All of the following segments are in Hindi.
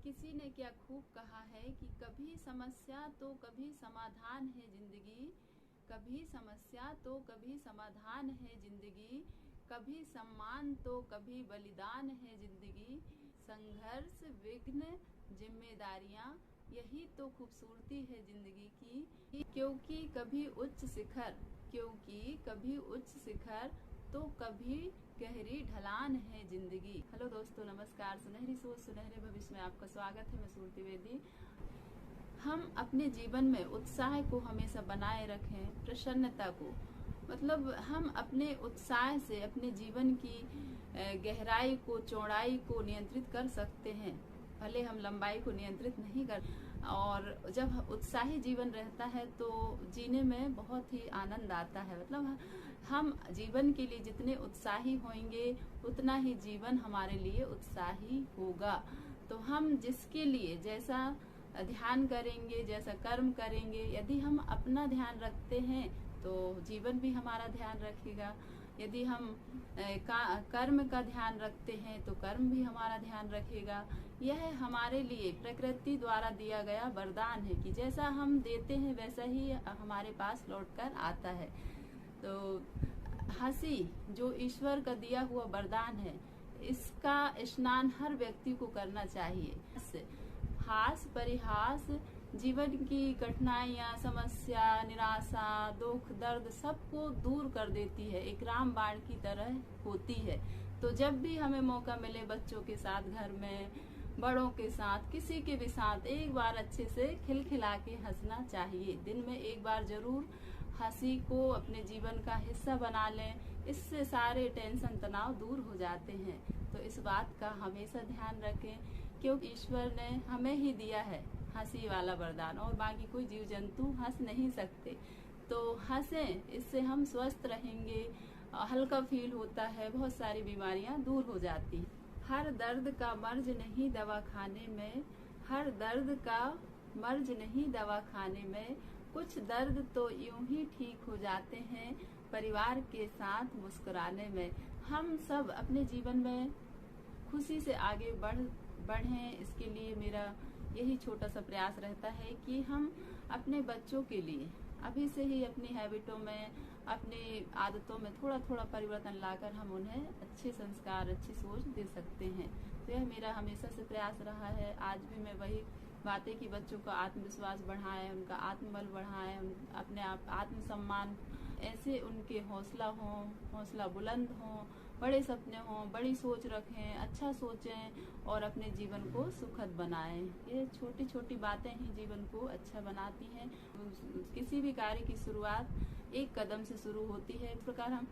किसी ने क्या खूब कहा है कि कभी समस्या तो कभी समाधान है जिंदगी, कभी समस्या तो कभी समाधान है जिंदगी, कभी सम्मान तो कभी बलिदान है जिंदगी। संघर्ष, विघ्न, जिम्मेदारियां, यही तो खूबसूरती है जिंदगी की। क्योंकि कभी उच्च शिखर तो कभी गहरी ढलान है जिंदगी। हेलो दोस्तों, नमस्कार। सुनहरी सोच सुनहरे भविष्य में आपका स्वागत है। मैं सुरती बेदी। हम अपने जीवन में उत्साह को हमेशा बनाए रखें, प्रसन्नता को, मतलब हम अपने उत्साह से अपने जीवन की गहराई को, चौड़ाई को नियंत्रित कर सकते हैं। भले हम लंबाई को नियंत्रित नहीं कर, और जब उत्साही जीवन रहता है तो जीने में बहुत ही आनंद आता है। मतलब हम जीवन के लिए जितने उत्साही होंगे उतना ही जीवन हमारे लिए उत्साही होगा। तो हम जिसके लिए जैसा ध्यान करेंगे, जैसा कर्म करेंगे, यदि हम अपना ध्यान रखते हैं तो जीवन भी हमारा ध्यान रखेगा। यदि हम कर्म का ध्यान रखते हैं तो कर्म भी हमारा ध्यान रखेगा। यह हमारे लिए प्रकृति द्वारा दिया गया वरदान है कि जैसा हम देते हैं वैसा ही हमारे पास लौटकर आता है। तो हंसी जो ईश्वर का दिया हुआ वरदान है, इसका स्नान हर व्यक्ति को करना चाहिए। हास परिहास जीवन की कठिनाइयां, समस्या, निराशा, दुख, दर्द सबको दूर कर देती है, एक रामबाण की तरह होती है। तो जब भी हमें मौका मिले बच्चों के साथ, घर में बड़ों के साथ, किसी के भी साथ एक बार अच्छे से खिलखिला के हंसना चाहिए। दिन में एक बार जरूर हंसी को अपने जीवन का हिस्सा बना लें। इससे सारे टेंशन, तनाव दूर हो जाते हैं। तो इस बात का हमेशा ध्यान रखें, क्योंकि ईश्वर ने हमें ही दिया है हंसी वाला वरदान, और बाकी कोई जीव जंतु हंस नहीं सकते। तो हंसें, इससे हम स्वस्थ रहेंगे, हल्का फील होता है, बहुत सारी बीमारियां दूर हो जाती हैं। हर दर्द का मर्ज नहीं दवा खाने में, हर दर्द का मर्ज नहीं दवा खाने में, कुछ दर्द तो यूं ही ठीक हो जाते हैं परिवार के साथ मुस्कुराने में। हम सब अपने जीवन में खुशी से आगे बढ़ें, इसके लिए मेरा यही छोटा सा प्रयास रहता है कि हम अपने बच्चों के लिए अभी से ही अपनी हैबिटों में, अपनी आदतों में थोड़ा थोड़ा परिवर्तन लाकर हम उन्हें अच्छे संस्कार, अच्छी सोच दे सकते हैं। तो यह मेरा हमेशा से प्रयास रहा है। आज भी मैं वही बातें कि बच्चों का आत्मविश्वास बढ़ाएं, उनका आत्मबल बढ़ाएं, अपने आप आत्मसम्मान, ऐसे उनके हौसला बुलंद हो, बड़े सपने हों, बड़ी सोच रखें, अच्छा सोचें और अपने जीवन को सुखद बनाएं। ये छोटी छोटी बातें ही जीवन को अच्छा बनाती हैं। किसी भी कार्य की शुरुआत एक कदम से शुरू होती है। इस प्रकार हम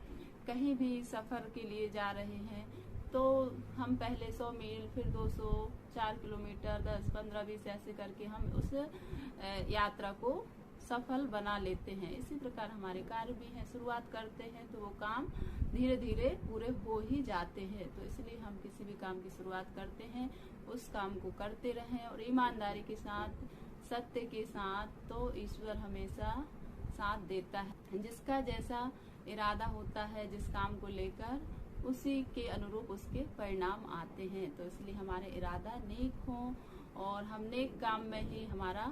कहीं भी सफर के लिए जा रहे हैं तो हम पहले 100 मील, फिर 200, 4 किलोमीटर, 10, 15, 20 ऐसे करके हम उस यात्रा को सफल बना लेते हैं। इसी प्रकार हमारे कार्य भी हैं, शुरुआत करते हैं तो वो काम धीरे धीरे पूरे हो ही जाते हैं। तो इसलिए हम किसी भी काम की शुरुआत करते हैं, उस काम को करते रहें और ईमानदारी के साथ, सत्य के साथ, तो ईश्वर हमेशा साथ देता है। जिसका जैसा इरादा होता है जिस काम को लेकर, उसी के अनुरूप उसके परिणाम आते हैं। तो इसलिए हमारे इरादा नेक हो और हम नेक काम में ही हमारा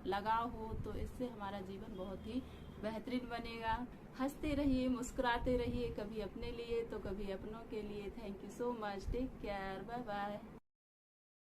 लगाव हो, तो इससे हमारा जीवन बहुत ही बेहतरीन बनेगा। हंसते रहिए, मुस्कुराते रहिए, कभी अपने लिए तो कभी अपनों के लिए। Thank you so much. Take care. Bye bye.